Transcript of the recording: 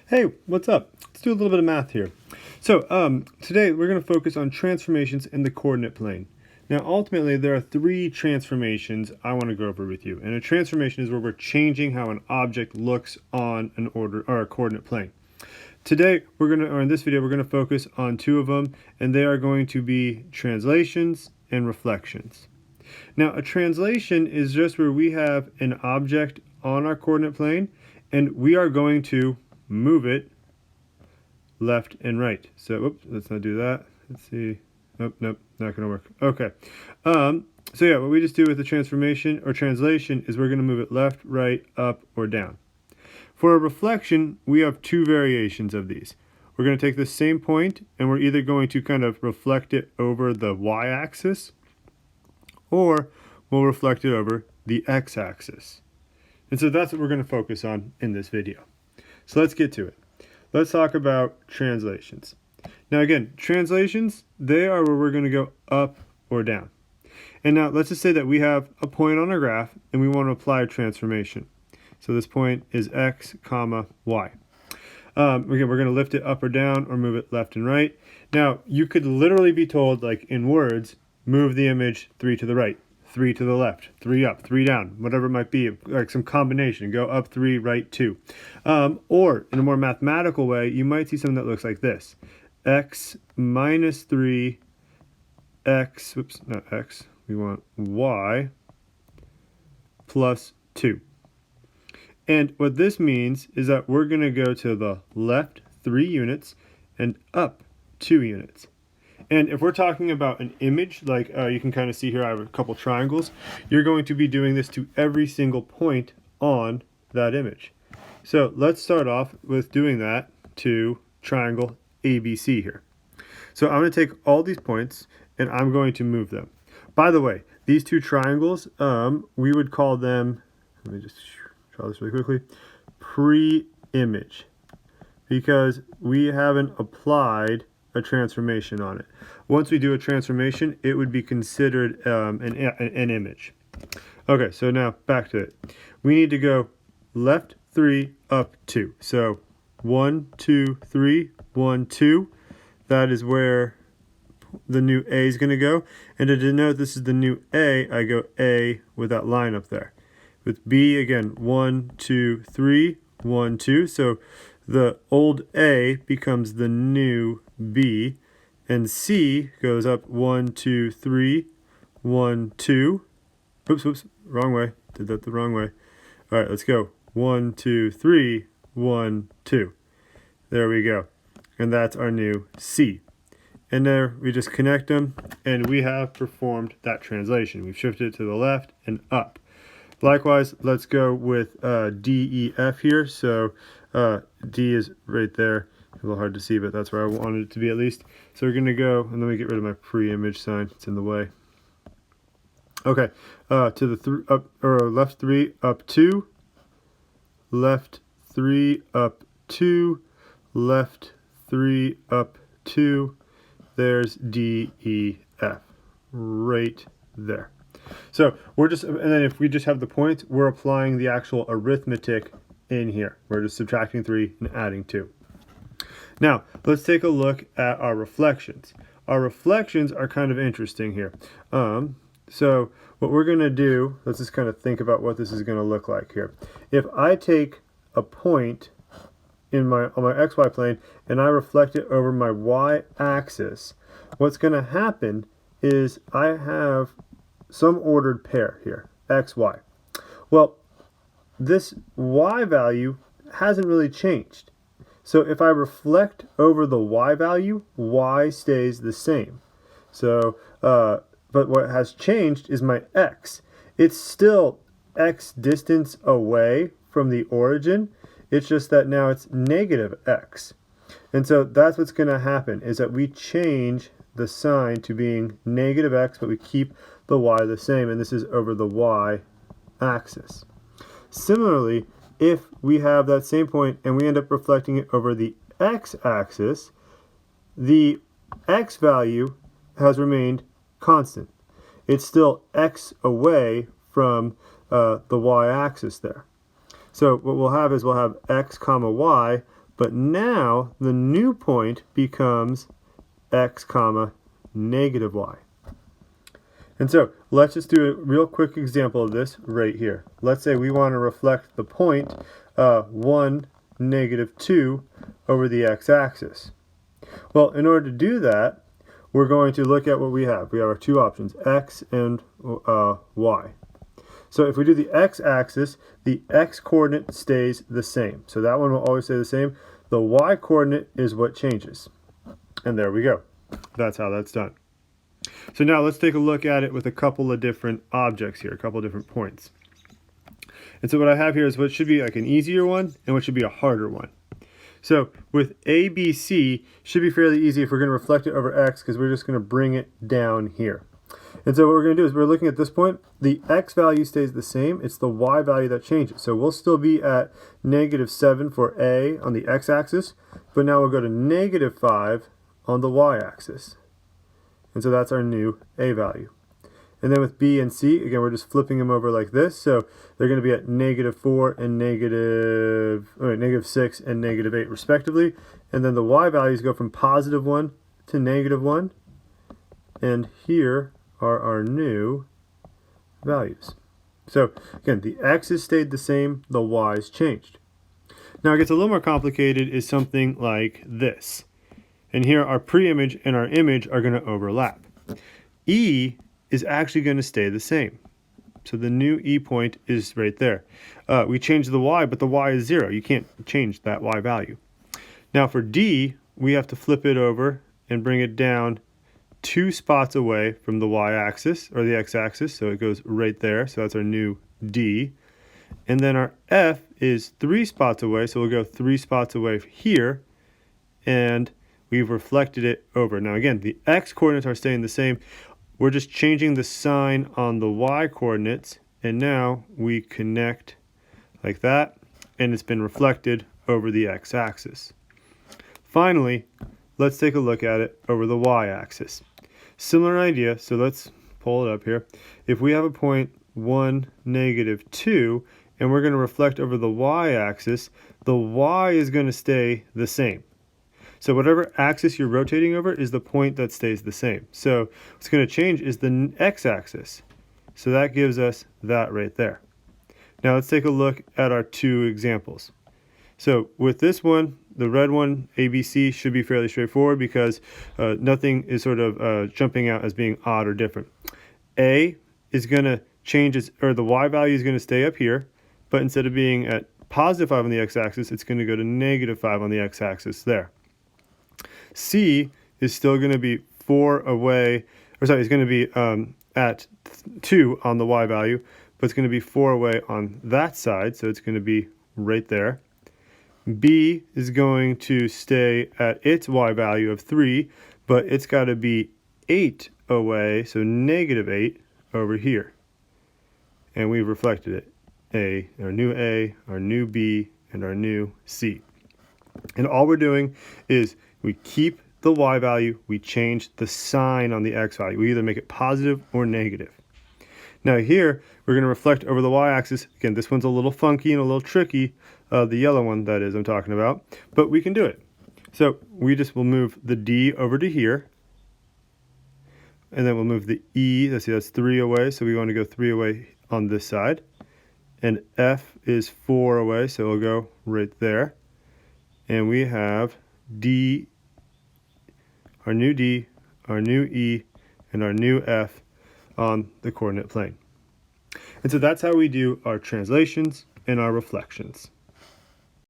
Hey, what's up? Let's do a little bit of math here. Today we're going to focus on transformations in the coordinate plane. Now, ultimately, there are three transformations I want to go over with you. And a transformation is where we're changing how an object looks on an order or a coordinate plane. Today, in this video, we're going to focus on two of them, and they are going to be translations and reflections. Now, a translation is just where we have an object on our coordinate plane, and we are going to move it left and right. So, oops, let's not do that. Let's see. Nope, not gonna work. Okay. What we just do with the transformation or translation is we're gonna move it left, right, up, or down. For a reflection, we have two variations of these. We're gonna take the same point and we're either going to kind of reflect it over the y-axis or we'll reflect it over the x-axis. And so that's what we're gonna focus on in this video. So let's get to it. Let's talk about translations. Now again, translations, they are where we're going to go up or down. And now let's just say that we have a point on our graph and we want to apply a transformation. So this point is x, comma, y. Again, we're going to lift it up or down or move it left and right. Now you could literally be told, like in words, move the image 3 to the right, 3 to the left, 3 up, 3 down, whatever it might be, like some combination, go up 3, right 2. Or in a more mathematical way, you might see something that looks like this. X minus 3, x, whoops, not x, we want y plus 2. And what this means is that we're going to go to the left 3 units and up 2 units. And if we're talking about an image, like you can kind of see here, I have a couple triangles. You're going to be doing this to every single point on that image. So let's start off with doing that to triangle ABC here. So I'm going to take all these points and I'm going to move them. By the way, these two triangles, we would call them, let me just draw this really quickly, pre-image, because we haven't applied a transformation on it. Once we do a transformation, it would be considered an image. Okay, so now back to it. We need to go left 3, up 2. So 1, 2, 3, 1, 2. That is where the new A is going to go. And to denote this is the new A, I go A with that line up there. With B, again, 1, 2, 3, 1, 2. So the old A becomes the new B, and C goes up 1, 2, 3, 1, 2. Oops, wrong way. Did that the wrong way. All right, let's go. 1, 2, 3, 1, 2. There we go. And that's our new C. And there we just connect them, and we have performed that translation. We've shifted it to the left and up. Likewise, let's go with D, E, F here. So D is right there. A little hard to see, but that's where I wanted it to be at least. So we're going to go, and let me get rid of my pre-image sign. It's in the way. Okay, to the left 3, up 2. Left 3, up 2. Left 3, up 2. There's D, E, F. Right there. So and then if we just have the points, we're applying the actual arithmetic in here. We're just subtracting 3 and adding 2. Now, let's take a look at our reflections. Our reflections are kind of interesting here. So what we're going to do, let's just kind of think about what this is going to look like here. If I take a point on my XY plane and I reflect it over my Y-axis, what's going to happen is I have some ordered pair here, X, Y. Well, this Y value hasn't really changed. So if I reflect over the Y value, Y stays the same. So, but what has changed is my X. It's still X distance away from the origin. It's just that now it's negative X. And so that's what's going to happen, is that we change the sign to being negative X, but we keep the Y the same, and this is over the Y axis. Similarly, if we have that same point and we end up reflecting it over the X axis, the X value has remained constant. It's still X away from the Y axis there. So what we'll have is we'll have X comma Y But now the new point becomes x comma negative y. And so let's just do a real quick example of this right here. Let's say we want to reflect the point 1, negative 2 over the x-axis. Well, in order to do that, we're going to look at what we have. We have our two options, x and y. So if we do the x-axis, the x-coordinate stays the same. So that one will always stay the same. The y-coordinate is what changes. And there we go. That's how that's done. So now let's take a look at it with a couple of different objects here, a couple of different points. And so what I have here is what should be like an easier one and what should be a harder one. So with ABC, should be fairly easy if we're going to reflect it over x, because we're just going to bring it down here. And so what we're going to do is we're looking at this point, the x value stays the same, it's the y value that changes. So we'll still be at negative 7 for A on the x-axis, but now we'll go to negative 5 on the y-axis. And so that's our new A value. And then with B and C, again, we're just flipping them over like this. So they're going to be at negative 4 and negative 6 and negative 8 respectively. And then the Y values go from positive 1 to negative 1. And here are our new values. So again, the X's stayed the same, the Y's changed. Now it gets a little more complicated is something like this. And here our pre-image and our image are going to overlap. E is actually going to stay the same. So the new E point is right there. We changed the Y, but the Y is 0. You can't change that Y value. Now for D, we have to flip it over and bring it down 2 spots away from the Y-axis or the X-axis. So it goes right there. So that's our new D. And then our F is 3 spots away. So we'll go 3 spots away here. And we've reflected it over. Now again, the X coordinates are staying the same. We're just changing the sign on the Y coordinates, and now we connect like that, and it's been reflected over the X axis. Finally, let's take a look at it over the Y axis. Similar idea, so let's pull it up here. If we have a point 1, negative 2, and we're going to reflect over the Y axis, the Y is going to stay the same. So whatever axis you're rotating over is the point that stays the same. So what's going to change is the x-axis. So that gives us that right there. Now let's take a look at our two examples. So with this one, the red one, ABC, should be fairly straightforward because nothing is sort of jumping out as being odd or different. A is going to change its, or the Y value is going to stay up here, but instead of being at positive 5 on the x-axis, it's going to go to negative 5 on the x-axis there. C is still going to be 4 away, or sorry, it's going to be at 2 on the Y value, but it's going to be 4 away on that side, so it's going to be right there. B is going to stay at its Y value of 3, but it's got to be 8 away, so negative 8 over here. And we've reflected it. Our new B, and our new C. And all we're doing is we keep the Y value, we change the sign on the X value. We either make it positive or negative. Now here, we're going to reflect over the Y-axis. Again, this one's a little funky and a little tricky, the yellow one that is I'm talking about, but we can do it. So we just will move the D over to here, and then we'll move the E, let's see, that's 3 away, so we want to go 3 away on this side. And F is 4 away, so we'll go right there. And we have D, our new E, and our new F on the coordinate plane. And so that's how we do our translations and our reflections.